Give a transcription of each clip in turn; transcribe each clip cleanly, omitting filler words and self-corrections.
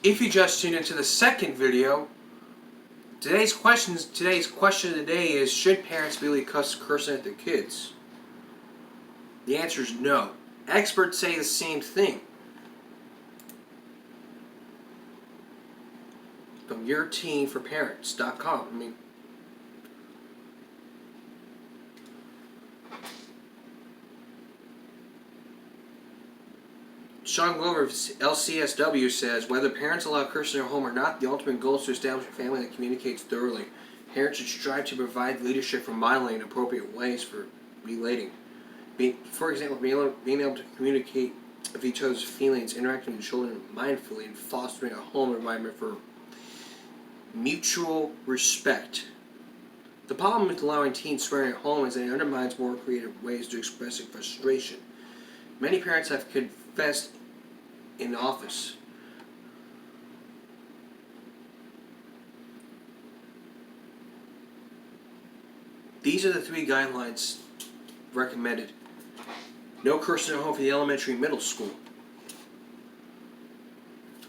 If you just tuned into the second video, today's question of the day is, should parents really cursing at their kids? The answer is no. Experts say the same thing. From YourTeenForParents.com. Sean Glover of LCSW says, whether parents allow cursing in their home or not, the ultimate goal is to establish a family that communicates thoroughly. Parents should strive to provide leadership for modeling in appropriate ways for relating. For example, being able to communicate with each other's feelings, interacting with children mindfully, and fostering a home environment for mutual respect. The problem with allowing teens swearing at home is that it undermines more creative ways to express frustration. Many parents have confessed in the office. These are the 3 guidelines recommended. No cursing at home for the elementary and middle school.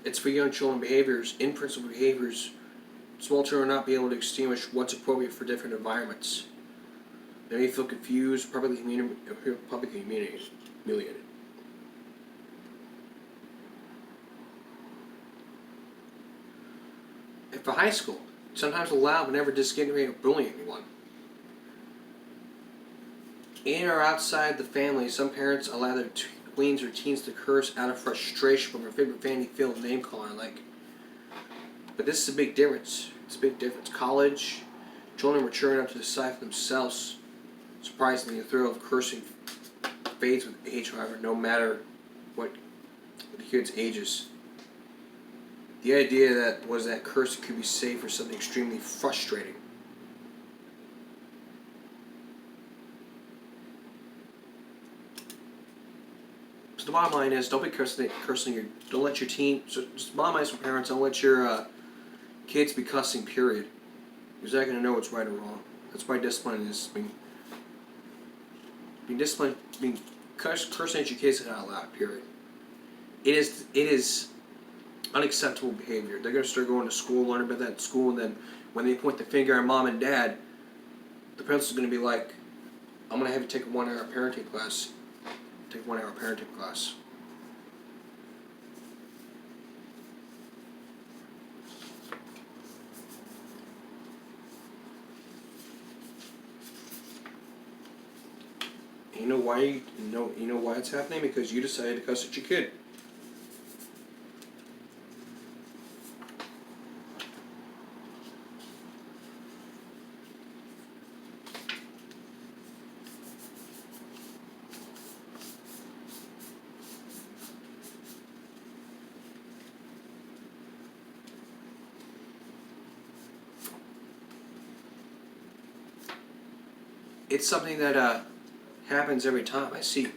It's for young children behaviors, in-principle behaviors. Small children will not be able to distinguish what's appropriate for different environments. They may feel confused, publicly humiliated. And for high school, sometimes allowed but never discriminate or bully anyone. In or outside the family, some parents allow their tweens or teens to curse out of frustration from their favorite family-filled name calling, But this is a big difference. It's a big difference. College, children maturing up to decide for themselves. Surprisingly, the thrill of cursing fades with age, however, no matter what the kid's ages. The idea that cursing could be saved for something extremely frustrating. So the bottom line is, don't be cursing. Don't let your teen. So just the bottom line is for parents, don't let your kids be cussing. Period. Because they're not going to know what's right or wrong. That's why discipline is being disciplined. Cursing at your kids is not allowed. Period. It is unacceptable behavior. They're going to start going to school, learning about that in school, and then when they point the finger at mom and dad, the principal's going to be like, I'm going to have you take a 1-hour parenting class. Take a 1-hour parenting class. And you know why? You know why it's happening? Because you decided to cuss at your kid. It's something that happens every time I see.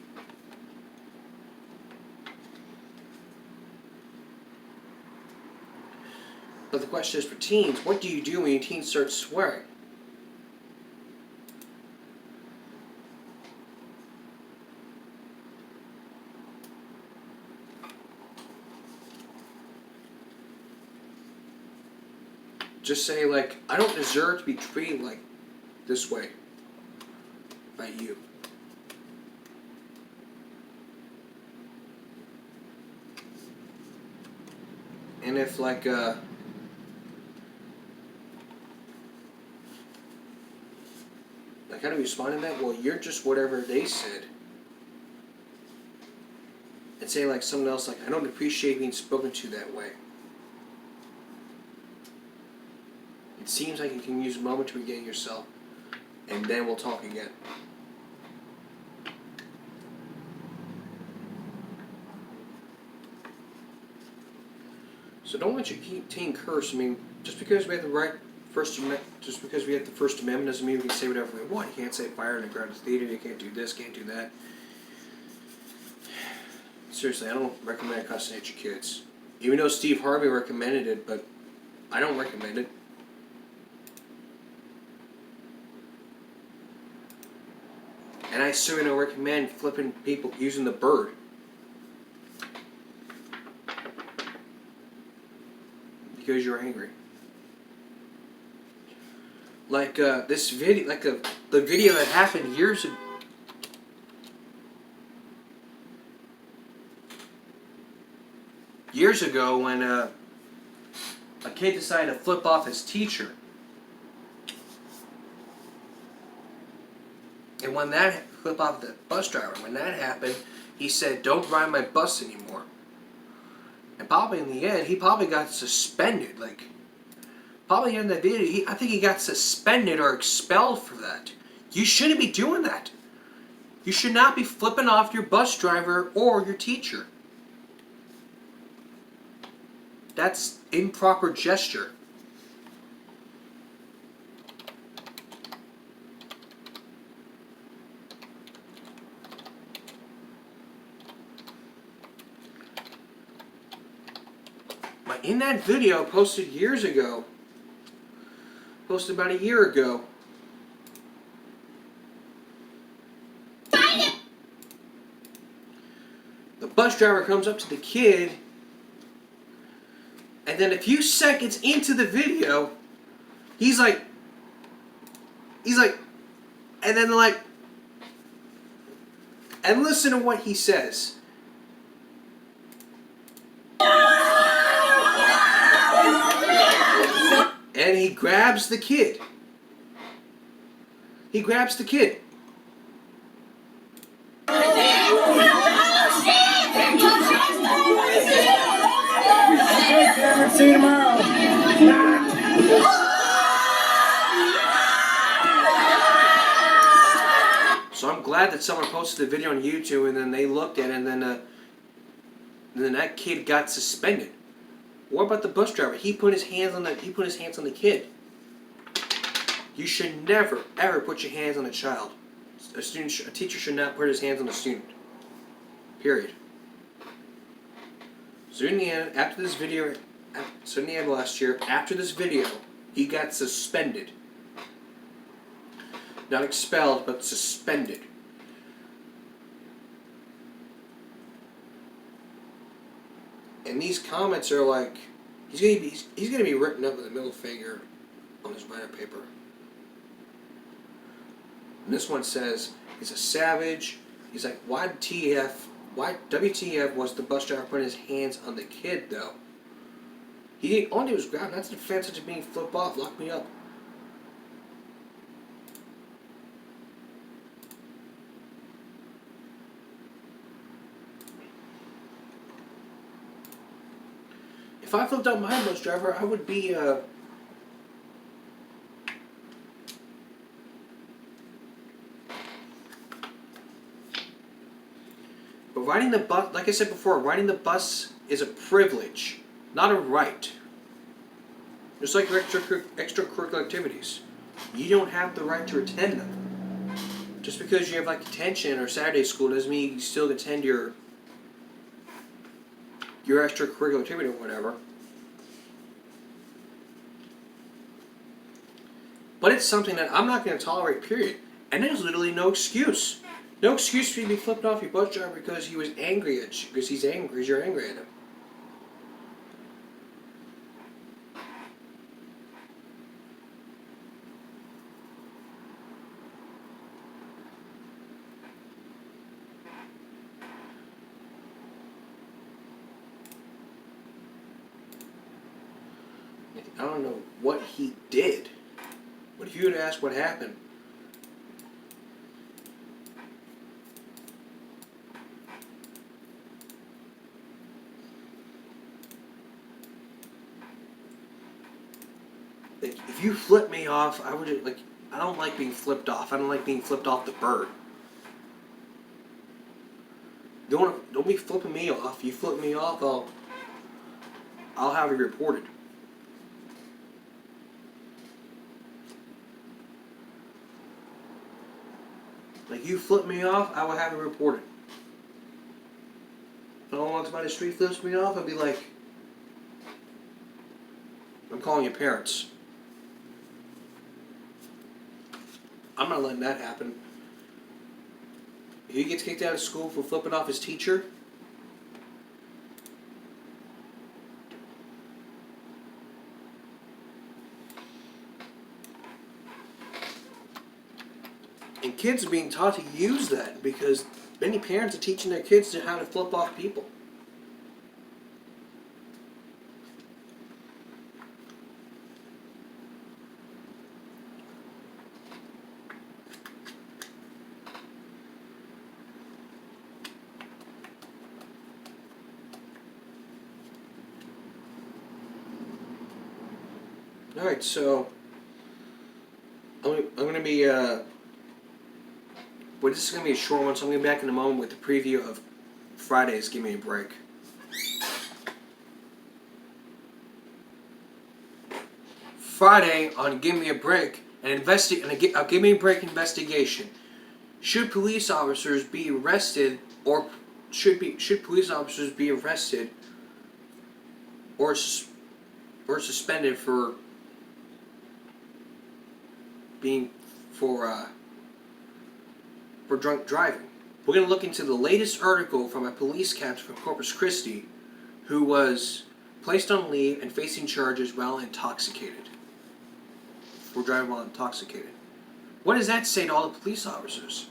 But the question is for teens, what do you do when your teens start swearing? Just say, I don't deserve to be treated like this way by you. And if how do you respond to that? Well, you're just whatever they said. And say something else I don't appreciate being spoken to that way. It seems like you can use a moment to regain yourself, and then we'll talk again. So don't let your teen curse. Just because we have the First Amendment doesn't mean we can say whatever we want. You can't say fire in a crowded theater. You can't do this. Can't do that. Seriously, I don't recommend cussing at your kids. Even though Steve Harvey recommended it, but I don't recommend it. And I certainly don't recommend flipping people using the bird. because you're angry. Like this video, the video that happened years ago. Years ago, when a kid decided to flip off his teacher, and when that flip off the bus driver, when that happened, he said, "Don't ride my bus anymore." And probably in the end, he probably got suspended. Like, probably in that video, I think he got suspended or expelled for that. You shouldn't be doing that. You should not be flipping off your bus driver or your teacher. That's improper gesture. But in that video posted years ago, posted about a year ago, the bus driver comes up to the kid, and then a few seconds into the video, he's like, and then like, and listen to what he says. And he grabs the kid. He grabs the kid. See you tomorrow. So I'm glad that someone posted the video on YouTube, and then they looked at it, and then that kid got suspended. What about the bus driver? He put his hands on the kid. You should never ever put your hands on a child. A teacher should not put his hands on a student. Period. So in the end, after this video, so in the end last year, after this video, he got suspended. Not expelled, but suspended. And these comments are like, he's gonna be written up with a middle finger on his write-up paper. And this one says, he's a savage. He's like, why WTF was the bus driver putting his hands on the kid though? He didn't, all he was grabbing. That's an offense to being flipped off. Lock me up. If I flipped out my bus driver, I would be but riding the bus, like I said before, riding the bus is a privilege, not a right. Just like your extracurricular activities. You don't have the right to attend them. Just because you have like detention or Saturday school doesn't mean you still attend your extracurricular activity or whatever. But it's something that I'm not going to tolerate, period. And there's literally no excuse. No excuse for you to be flipped off your bus driver because he was angry at you, because he's angry, because you're angry at him. I don't know what he did. But if you would ask what happened, like, if you flip me off, I would like. I don't like being flipped off. I don't like being flipped off the bird. Don't be flipping me off. You flip me off, I'll have you reported. Like, you flip me off, I will have it reported. If someone walks by the street, flips me off, I'd be like, I'm calling your parents. I'm not letting that happen. If he gets kicked out of school for flipping off his teacher, kids are being taught to use that because many parents are teaching their kids how to flip off people. Alright, so I'm going to be, well, this is going to be a short one, so I'm going to be back in a moment with the preview of Friday's Give Me a Break. Friday on Give Me a Break, a Give Me a Break investigation. Should police officers be arrested, or should police officers be arrested or suspended for being for drunk driving? We're going to look into the latest article from a police captain from Corpus Christi who was placed on leave and facing charges while intoxicated. For driving while intoxicated. What does that say to all the police officers?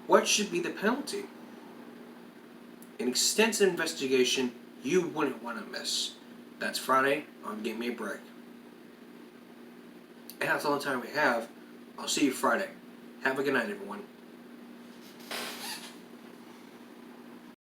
What should be the penalty? An extensive investigation you wouldn't want to miss. That's Friday on Give Me a Break. And that's all the time we have. I'll see you Friday. Have a good night, everyone.